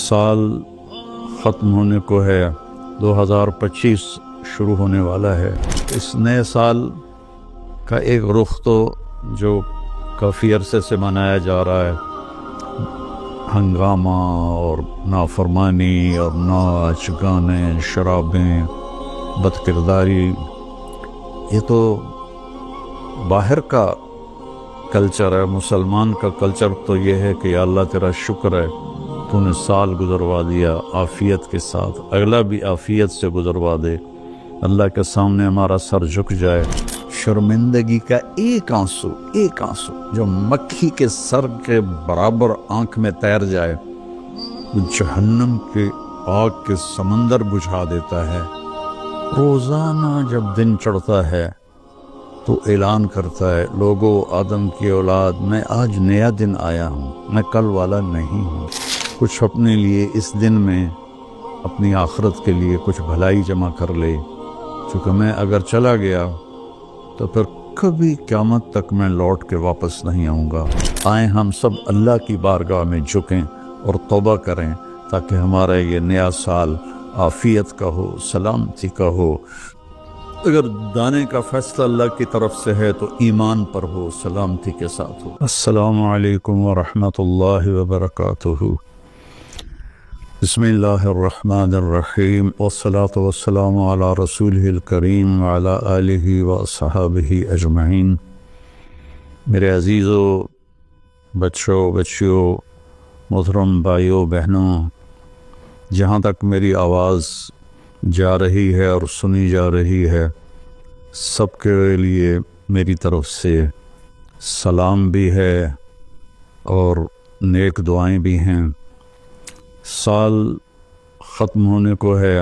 سال ختم ہونے کو ہے، 2025 شروع ہونے والا ہے۔ اس نئے سال کا ایک رخ تو جو کافی عرصے سے منایا جا رہا ہے، ہنگامہ اور نافرمانی اور ناچ گانے، شرابیں، بد کرداری، یہ تو باہر کا کلچر ہے۔ مسلمان کا کلچر تو یہ ہے کہ یا اللہ تیرا شکر ہے تو نے سال گزروا دیا عافیت کے ساتھ، اگلا بھی عافیت سے گزروا دے، اللہ کے سامنے ہمارا سر جھک جائے، شرمندگی کا ایک آنسو جو مکھی کے سر کے برابر آنکھ میں تیر جائے، وہ جہنم کے آگ کے سمندر بجھا دیتا ہے۔ روزانہ جب دن چڑھتا ہے تو اعلان کرتا ہے، لوگو آدم کی اولاد، میں آج نیا دن آیا ہوں، میں کل والا نہیں ہوں۔ کچھ اپنے لیے اس دن میں اپنی آخرت کے لیے کچھ بھلائی جمع کر لے، چونکہ میں اگر چلا گیا تو پھر کبھی قیامت تک میں لوٹ کے واپس نہیں آؤں گا۔ آئیں ہم سب اللہ کی بارگاہ میں جھکیں اور توبہ کریں تاکہ ہمارا یہ نیا سال عافیت کا ہو، سلامتی کا ہو۔ اگر دانے کا فیصلہ اللہ کی طرف سے ہے تو ایمان پر ہو، سلامتی کے ساتھ ہو۔ السلام علیکم ورحمۃ اللہ وبرکاتہ۔ بسم اللہ الرحمن الرحیم، والصلاة والسلام علی رسولہ الکریم وعلی آلہ واصحابہ اجمعین۔ میرے عزیزو، بچوں، بچیوں، محترم بھائیوں، بہنوں، جہاں تک میری آواز جا رہی ہے اور سنی جا رہی ہے، سب کے لیے میری طرف سے سلام بھی ہے اور نیک دعائیں بھی ہیں۔ سال ختم ہونے کو ہے،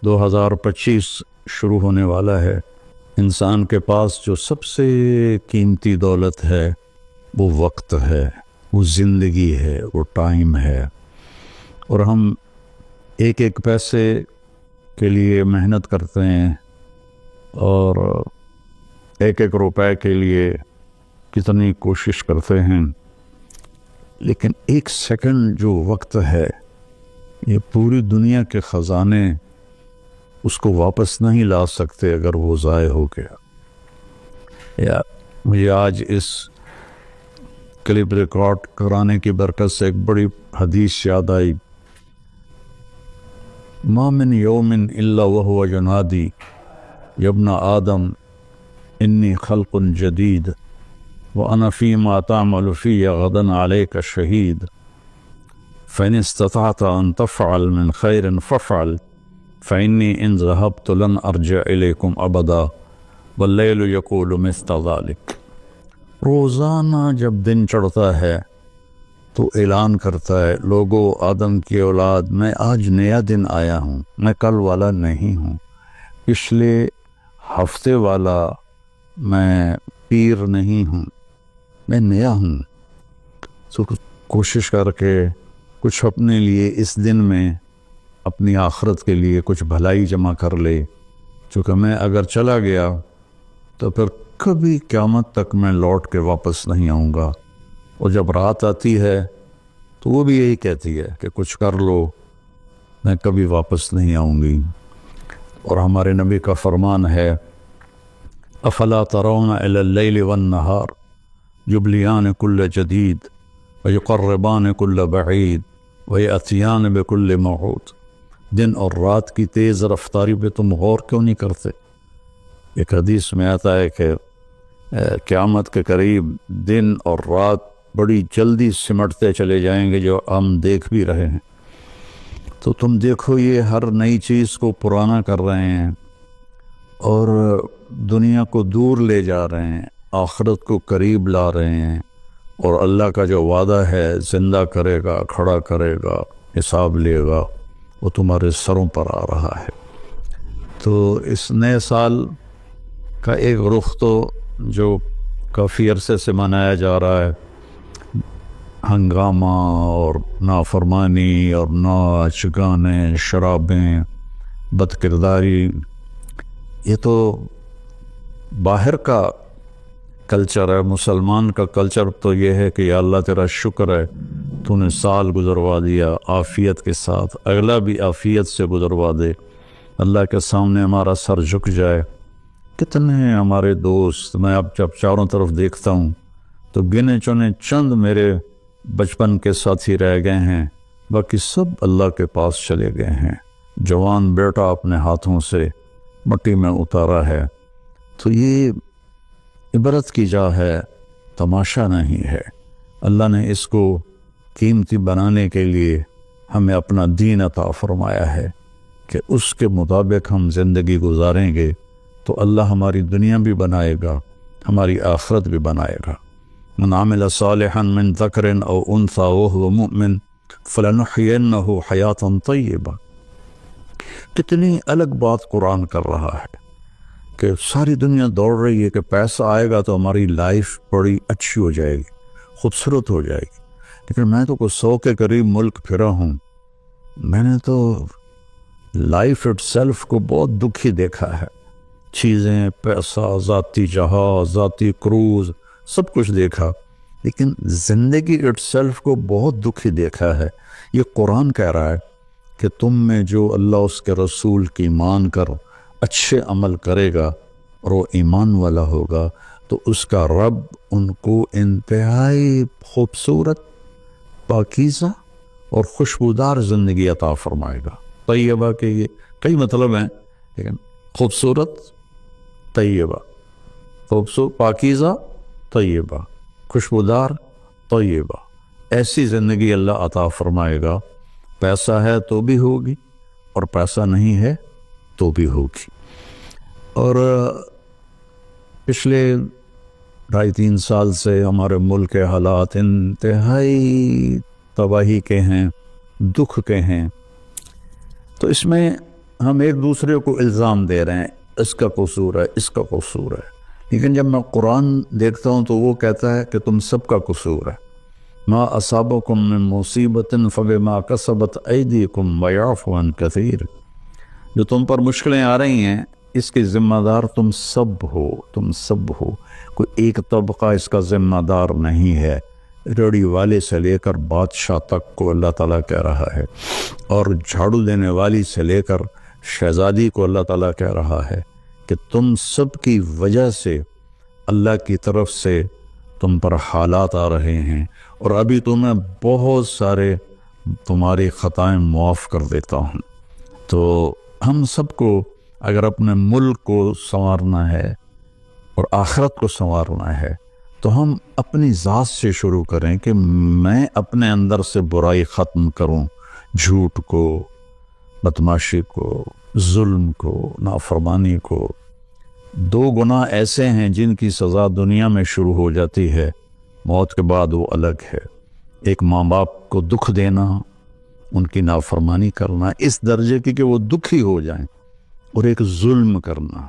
2025 شروع ہونے والا ہے۔ انسان کے پاس جو سب سے قیمتی دولت ہے وہ وقت ہے، وہ زندگی ہے، وہ ٹائم ہے، اور ہم ایک ایک پیسے کے لیے محنت کرتے ہیں اور ایک ایک روپے کے لیے کتنی کوشش کرتے ہیں، لیکن ایک سیکنڈ جو وقت ہے، یہ پوری دنیا کے خزانے اس کو واپس نہیں لا سکتے اگر وہ ضائع ہو گیا۔ یا مجھے آج اس کلپ ریکارڈ کرانے کی برکت سے ایک بڑی حدیث یاد آئی، ما من یوم الا وهو ینادی یا ابن آدم انی خلق جدید وانا فیما تعمل فی غدا علیک شہید فإن استطعت أن تفعل من خير فافعل فإني إن ذهبت لن أرجع إليكم أبدا والليل يقول مثل ذلك۔ روزانہ جب دن چڑھتا ہے تو اعلان کرتا ہے، لوگو آدم کی اولاد، میں آج نیا دن آیا ہوں، میں کل والا نہیں ہوں، پچھلے ہفتے والا میں پیر نہیں ہوں، میں نیا ہوں۔ تو کوشش کر کے کچھ اپنے لیے اس دن میں اپنی آخرت کے لیے کچھ بھلائی جمع کر لے، چونکہ میں اگر چلا گیا تو پھر کبھی قیامت تک میں لوٹ کے واپس نہیں آؤں گا۔ اور جب رات آتی ہے تو وہ بھی یہی کہتی ہے کہ کچھ کر لو، میں کبھی واپس نہیں آؤں گی۔ اور ہمارے نبی کا فرمان ہے، افلا ترون الی اللیل والنہار یبلیان کل جدید ویقربان کل بعید ویأتیان بکل موعود۔ دن اور رات کی تیز رفتاری پہ تم غور کیوں نہیں کرتے؟ ایک حدیث میں آتا ہے کہ قیامت کے قریب دن اور رات بڑی جلدی سمٹتے چلے جائیں گے، جو ہم دیکھ بھی رہے ہیں۔ تو تم دیکھو، یہ ہر نئی چیز کو پرانا کر رہے ہیں اور دنیا کو دور لے جا رہے ہیں، آخرت کو قریب لا رہے ہیں، اور اللہ کا جو وعدہ ہے زندہ کرے گا، کھڑا کرے گا، حساب لے گا، وہ تمہارے سروں پر آ رہا ہے۔ تو اس نئے سال کا ایک رخ تو جو کافی عرصے سے منایا جا رہا ہے، ہنگامہ اور نافرمانی اور ناچ گانے، شرابیں، بد کرداری، یہ تو باہر کا کلچر ہے۔ مسلمان کا کلچر تو یہ ہے کہ یا اللہ تیرا شکر ہے تو نے سال گزروا دیا عافیت کے ساتھ، اگلا بھی عافیت سے گزروا دے، اللہ کے سامنے ہمارا سر جھک جائے۔ کتنے ہیں ہمارے دوست، میں اب جب چاروں طرف دیکھتا ہوں تو گنے چنے چند میرے بچپن کے ساتھی رہ گئے ہیں، باقی سب اللہ کے پاس چلے گئے ہیں۔ جوان بیٹا اپنے ہاتھوں سے مٹی میں اتارا ہے۔ تو یہ عبرت کی جا ہے، تماشا نہیں ہے۔ اللہ نے اس کو قیمتی بنانے کے لیے ہمیں اپنا دین عطا فرمایا ہے کہ اس کے مطابق ہم زندگی گزاریں گے تو اللہ ہماری دنیا بھی بنائے گا، ہماری آخرت بھی بنائے گا۔ من عمل صالحا من ذکر او انثى وهو مؤمن فلنحيينه حیاتا طیبہ۔ کتنی الگ بات قرآن کر رہا ہے کہ ساری دنیا دوڑ رہی ہے کہ پیسہ آئے گا تو ہماری لائف بڑی اچھی ہو جائے گی، خوبصورت ہو جائے گی، لیکن میں تو کوئی 100 کے قریب ملک پھرا ہوں، میں نے تو لائف اٹ سیلف کو بہت دکھی دیکھا ہے۔ چیزیں، پیسہ، ذاتی جہاز، ذاتی کروز، سب کچھ دیکھا، لیکن زندگی اٹ سیلف کو بہت دکھی دیکھا ہے۔ یہ قرآن کہہ رہا ہے کہ تم میں جو اللہ اس کے رسول کی مان کر اچھے عمل کرے گا اور وہ ایمان والا ہوگا تو اس کا رب ان کو انتہائی خوبصورت، پاکیزہ اور خوشبودار زندگی عطا فرمائے گا۔ طیبہ کے یہ کئی مطلب ہیں، لیکن خوبصورت، طیبہ، خوبصورت، پاکیزہ، طیبہ، خوشبودار، طیبہ، ایسی زندگی اللہ عطا فرمائے گا۔ پیسہ ہے تو بھی ہوگی اور پیسہ نہیں ہے تو بھی ہوگی۔ اور پچھلے 2.5-3 سال سے ہمارے ملک کے حالات انتہائی تباہی کے ہیں، دکھ کے ہیں، تو اس میں ہم ایک دوسرے کو الزام دے رہے ہیں، اس کا قصور ہے، اس کا قصور ہے، لیکن جب میں قرآن دیکھتا ہوں تو وہ کہتا ہے کہ تم سب کا قصور ہے۔ ما اصابکم من مصیبت فبما کسبت ایدیکم ویعفو عن کثیر، جو تم پر مشکلیں آ رہی ہیں اس کے ذمہ دار تم سب ہو، تم سب ہو، کوئی ایک طبقہ اس کا ذمہ دار نہیں ہے۔ ریڑھی والے سے لے کر بادشاہ تک کو اللہ تعالیٰ کہہ رہا ہے، اور جھاڑو دینے والی سے لے کر شہزادی کو اللہ تعالیٰ کہہ رہا ہے کہ تم سب کی وجہ سے اللہ کی طرف سے تم پر حالات آ رہے ہیں، اور ابھی تو میں بہت سارے تمہاری خطائیں معاف کر دیتا ہوں۔ تو ہم سب کو اگر اپنے ملک کو سنوارنا ہے اور آخرت کو سنوارنا ہے تو ہم اپنی ذات سے شروع کریں کہ میں اپنے اندر سے برائی ختم کروں، جھوٹ کو، بدمعاشی کو، ظلم کو، نافرمانی کو۔ 2 گناہ ایسے ہیں جن کی سزا دنیا میں شروع ہو جاتی ہے، موت کے بعد وہ الگ ہے۔ ایک ماں باپ کو دکھ دینا، ان کی نافرمانی کرنا اس درجے کی کہ وہ دکھی ہو جائیں، اور ایک ظلم کرنا،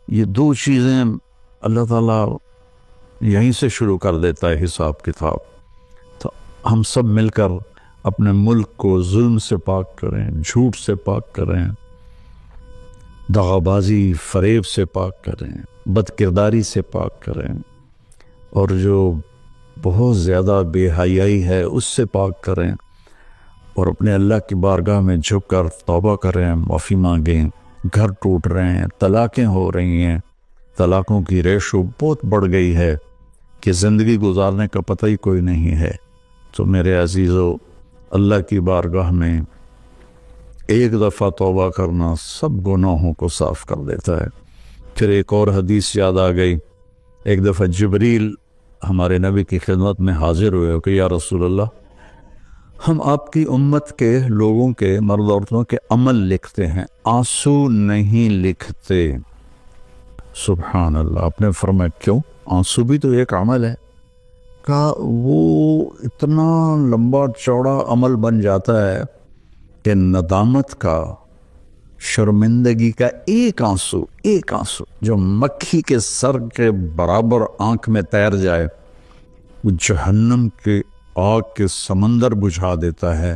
یہ 2 چیزیں اللہ تعالیٰ یہیں سے شروع کر دیتا ہے حساب کتاب۔ تو ہم سب مل کر اپنے ملک کو ظلم سے پاک کریں، جھوٹ سے پاک کریں، دغا بازی، فریب سے پاک کریں، بد کرداری سے پاک کریں، اور جو بہت زیادہ بے حیائی ہے اس سے پاک کریں، اور اپنے اللہ کی بارگاہ میں جھک کر توبہ کریں، معافی مانگیں۔ گھر ٹوٹ رہے ہیں، طلاقیں ہو رہی ہیں، طلاقوں کی ریشو بہت بڑھ گئی ہے کہ زندگی گزارنے کا پتہ ہی کوئی نہیں ہے۔ تو میرے عزیزو، اللہ کی بارگاہ میں ایک دفعہ توبہ کرنا سب گناہوں کو صاف کر دیتا ہے۔ پھر ایک اور حدیث یاد آ گئی، ایک دفعہ جبریل ہمارے نبی کی خدمت میں حاضر ہوئے کہ یا رسول اللہ، ہم آپ کی امت کے لوگوں کے، مرد عورتوں کے عمل لکھتے ہیں، آنسو نہیں لکھتے۔ سبحان اللہ۔ آپ نے فرمایا کیوں؟ آنسو بھی تو ایک عمل ہے۔ کہا وہ اتنا لمبا چوڑا عمل بن جاتا ہے کہ ندامت کا، شرمندگی کا ایک آنسو جو مکھی کے سر کے برابر آنکھ میں تیر جائے، وہ جہنم کے آگ کے سمندر بجھا دیتا ہے۔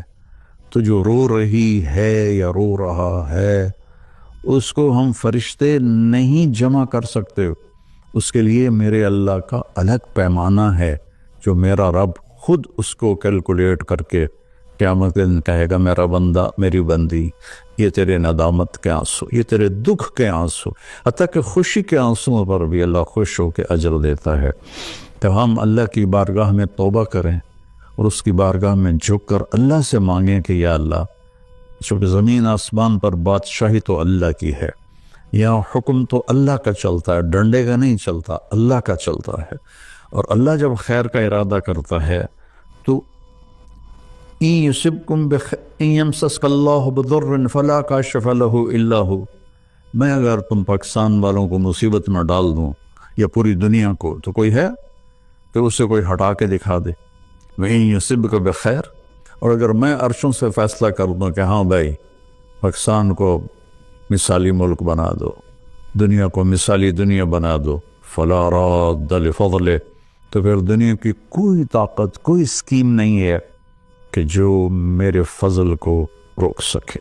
تو جو رو رہی ہے یا رو رہا ہے اس کو ہم فرشتے نہیں جمع کر سکتے، اس کے لیے میرے اللہ کا الگ پیمانہ ہے جو میرا رب خود اس کو کیلکولیٹ کر کے قیامت کے دن کہے گا میرا بندہ میری بندی یہ تیرے ندامت کے آنسو، یہ تیرے دکھ کے آنسو، حتیٰ کہ خوشی کے آنسوؤں پر بھی اللہ خوش ہو کے اجر دیتا ہے۔ تو ہم اللہ کی بارگاہ میں توبہ کریں اور اس کی بارگاہ میں جھک کر اللہ سے مانگیں کہ یا اللہ، چونکہ زمین آسمان پر بادشاہی تو اللہ کی ہے، یہاں حکم تو اللہ کا چلتا ہے، ڈنڈے کا نہیں چلتا، اللہ کا چلتا ہے، اور اللہ جب خیر کا ارادہ کرتا ہے تو إِن يُصِبْكُمْ إِن يَمْسَسْكَ اللَّهُ بِضُرٍّ فَلَا كَاشِفَ لَهُ إِلَّا هُوَ، میں اگر تم پاکستان والوں کو مصیبت میں ڈال دوں یا پوری دنیا کو، تو کوئی ہے کہ اسے کوئی ہٹا کے دکھا دے؟ وَإِن يُصِبْكَ بِخَيْرٍ، اور اگر میں عرشوں سے فیصلہ کر دوں کہ ہاں بھائی پاکستان کو مثالی ملک بنا دو، دنیا کو مثالی دنیا بنا دو، فَلَا رَادَّ لِفَضْلِهِ، تو پھر دنیا کی کوئی طاقت، کوئی اسکیم نہیں ہے کہ جو میرے فضل کو روک سکے۔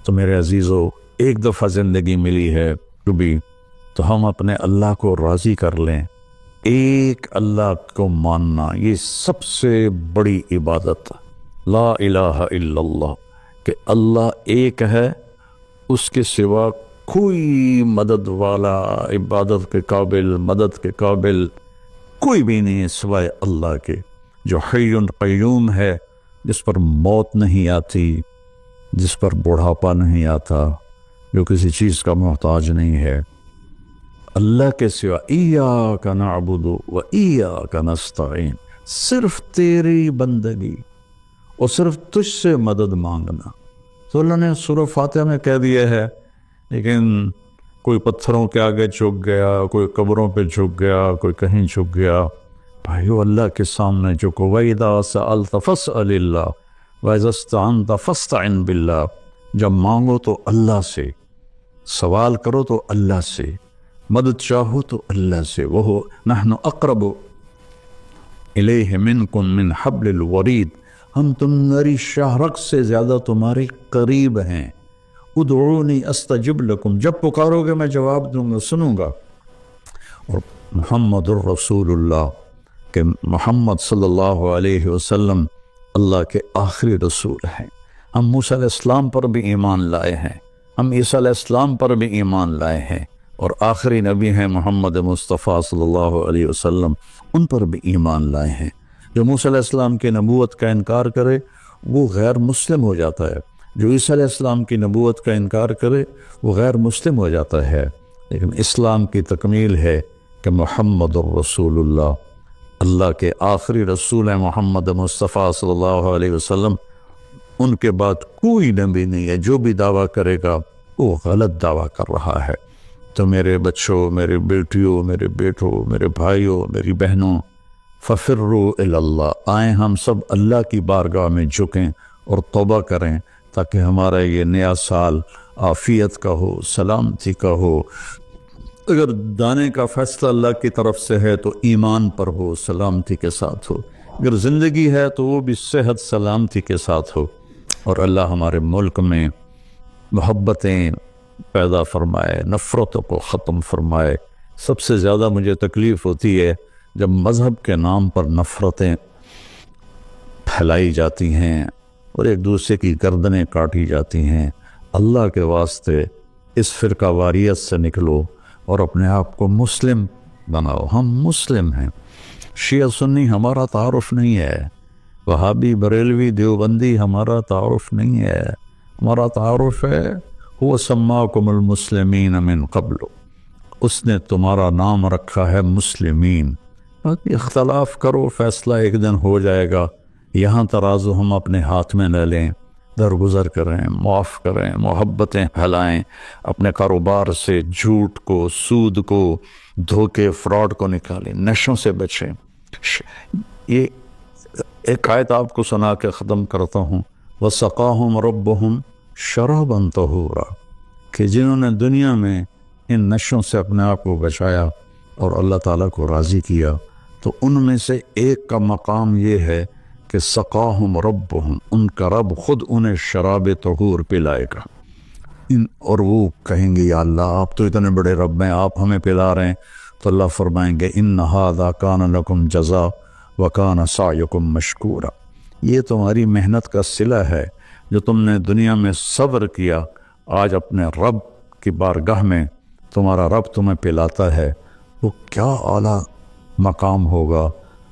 تو میرے عزیزو، ایک دفعہ زندگی ملی ہے کبھی، تو ہم اپنے اللہ کو راضی کر لیں۔ ایک اللہ کو ماننا یہ سب سے بڑی عبادت، لا الہ الا اللہ، کہ اللہ ایک ہے، اس کے سوا کوئی مدد والا، عبادت کے قابل، مدد کے قابل کوئی بھی نہیں ہے سوائے اللہ کے، جو حی قیوم ہے، جس پر موت نہیں آتی، جس پر بڑھاپا نہیں آتا، جو کسی چیز کا محتاج نہیں ہے۔ اللہ کے سوا ایاک نعبد و ایاک نستعین، صرف تیری بندگی اور صرف تجھ سے مدد مانگنا۔ تو اللہ نے سورہ فاتحہ میں کہہ دیا ہے، لیکن کوئی پتھروں کے آگے جھک گیا، کوئی قبروں پہ جھک گیا، کوئی کہیں جھک گیا۔ بھائیو، اللہ کے سامنے جھکو۔ وَإِذَا سَأَلْتَ فَاسْأَلِ اللَّهَ وَإِذَا اسْتَعَنْتَ فَاسْتَعِنْ بِاللَّهِ، جب مانگو تو اللہ سے، سوال کرو تو اللہ سے، مدد چاہو تو اللہ سے۔ وَهُوَ نَحْنُ أَقْرَبُ إِلَيْهِ مِنْكُمْ مِنْ حَبْلِ الْوَرِيدِ، ہم تمہاری شاہ رگ سے زیادہ تمہارے قریب ہیں۔ ادعونی استجب لکم، جب پکارو گے میں جواب دوں گا، سنوں گا۔ اور محمد الرسول اللہ، کہ محمد صلی اللہ علیہ وسلم اللہ کے آخری رسول ہیں۔ ہم موسیٰ علیہ السلام پر بھی ایمان لائے ہیں، ہم عیسیٰ علیہ السلام پر بھی ایمان لائے ہیں، اور آخری نبی ہیں محمد مصطفیٰ صلی اللہ علیہ وسلم، ان پر بھی ایمان لائے ہیں۔ جو موسیٰ علیہ السلام کی نبوت کا انکار کرے وہ غیر مسلم ہو جاتا ہے، جو عیسیٰ علیہ السلام کی نبوت کا انکار کرے وہ غیر مسلم ہو جاتا ہے۔ لیکن اسلام کی تکمیل ہے کہ محمد الرسول اللہ، اللہ کے آخری رسول ہیں محمد مصطفیٰ صلی اللہ علیہ وسلم، ان کے بعد کوئی نبی نہیں ہے۔ جو بھی دعویٰ کرے گا وہ غلط دعویٰ کر رہا ہے۔ تو میرے بچوں، میرے بیٹیوں، میرے بیٹوں، میرے بھائیوں، میری بہنوں، ففروا الی اللہ، آئیں ہم سب اللہ کی بارگاہ میں جھکیں اور توبہ کریں، تاکہ ہمارا یہ نیا سال عافیت کا ہو، سلامتی کا ہو۔ اگر دانے کا فیصلہ اللہ کی طرف سے ہے تو ایمان پر ہو، سلامتی کے ساتھ ہو، اگر زندگی ہے تو وہ بھی صحت سلامتی کے ساتھ ہو، اور اللہ ہمارے ملک میں محبتیں پیدا فرمائے، نفرتوں کو ختم فرمائے۔ سب سے زیادہ مجھے تکلیف ہوتی ہے جب مذہب کے نام پر نفرتیں پھیلائی جاتی ہیں اور ایک دوسرے کی گردنیں کاٹی جاتی ہیں۔ اللہ کے واسطے اس فرقہ واریت سے نکلو اور اپنے آپ کو مسلم بناؤ۔ ہم مسلم ہیں، شیعہ سنی ہمارا تعارف نہیں ہے، وہابی بریلوی دیوبندی ہمارا تعارف نہیں ہے، ہمارا تعارف ہے هو سماکم المسلمین من قبل، اس نے تمہارا نام رکھا ہے مسلمین۔ باقی اختلاف کرو، فیصلہ ایک دن ہو جائے گا۔ یہاں ترازو ہم اپنے ہاتھ میں لے لیں، درگزر کریں، معاف کریں، محبتیں پھیلائیں، اپنے کاروبار سے جھوٹ کو، سود کو، دھوکے، فراڈ کو نکالیں، نشوں سے بچیں۔ یہ ایک آیت آپ کو سنا کے ختم کرتا ہوں، وَسَقَاهُمْ رَبُّهُمْ شَرَابًا طَهُورًا، کہ جنہوں نے دنیا میں ان نشوں سے اپنے آپ کو بچایا اور اللہ تعالیٰ کو راضی کیا، تو ان میں سے ایک کا مقام یہ ہے کہ سقاہم ربہم، ان کا رب خود انہیں شراب طہور پلائے گا۔ اور وہ کہیں گے یا اللہ آپ تو اتنے بڑے رب ہیں، آپ ہمیں پلا رہے ہیں، تو اللہ فرمائیں گے ان ھذا کان لکم جزاء، وَكَانَ سَعْيُكُمْ مَشْكُورًا۔ یہ تمہاری محنت کا صلہ ہے جو تم نے دنیا میں صبر کیا، آج اپنے رب کی بارگاہ میں تمہارا رب تمہیں پلاتا ہے، وہ کیا اعلیٰ مقام ہوگا۔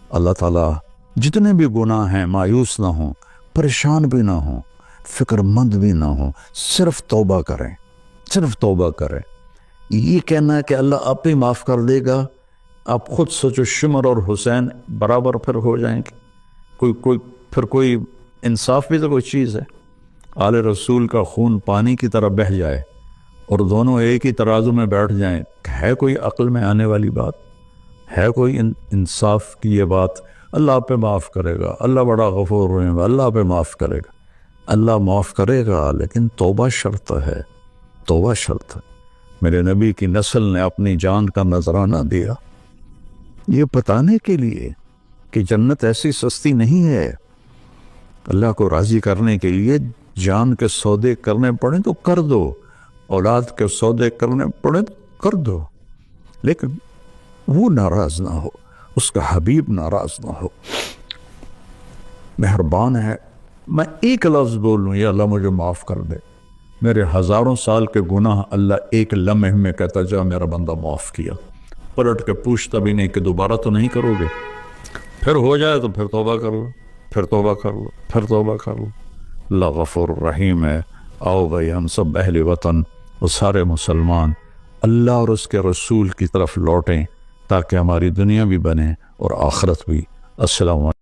اللہ تعالیٰ جتنے بھی گناہ ہیں مایوس نہ ہوں، پریشان بھی نہ ہوں، فکر مند بھی نہ ہوں، صرف توبہ کریں، صرف توبہ کریں۔ یہ کہنا ہے کہ اللہ آپ ہی معاف کر دے گا، آپ خود سوچو شمر اور حسین برابر پھر ہو جائیں گے، کوئی انصاف بھی تو کوئی چیز ہے۔ آل رسول کا خون پانی کی طرح بہہ جائے اور دونوں ایک ہی ترازو میں بیٹھ جائیں، ہے کوئی عقل میں آنے والی بات؟ ہے کوئی انصاف کی یہ بات؟ اللہ آپ پہ معاف کرے گا، اللہ بڑا غفور رحیم ہے، اللہ پہ معاف کرے گا، اللہ معاف کرے گا، لیکن توبہ شرط ہے، توبہ شرط ہے۔ میرے نبی کی نسل نے اپنی جان کا نذرانہ دیا یہ بتانے کے لیے کہ جنت ایسی سستی نہیں ہے۔ اللہ کو راضی کرنے کے لیے جان کے سودے کرنے پڑیں تو کر دو، اولاد کے سودے کرنے پڑیں تو کر دو، لیکن وہ ناراض نہ ہو، اس کا حبیب ناراض نہ ہو۔ مہربان ہے، میں ایک لفظ بولوں یا اللہ مجھے معاف کر دے، میرے ہزاروں سال کے گناہ اللہ ایک لمحے میں کہتا جا میرا بندہ معاف کیا، پلٹ کے پوچھتا بھی نہیں کہ دوبارہ تو نہیں کرو گے، پھر ہو جائے تو پھر توبہ کر لو، پھر توبہ کر لو، پھر توبہ کر لو۔ اللہ غفور رحیم ہے۔ آؤ بھائی ہم سب اہل وطن اور سارے مسلمان اللہ اور اس کے رسول کی طرف لوٹیں تاکہ ہماری دنیا بھی بنے اور آخرت بھی۔ السلام علیکم۔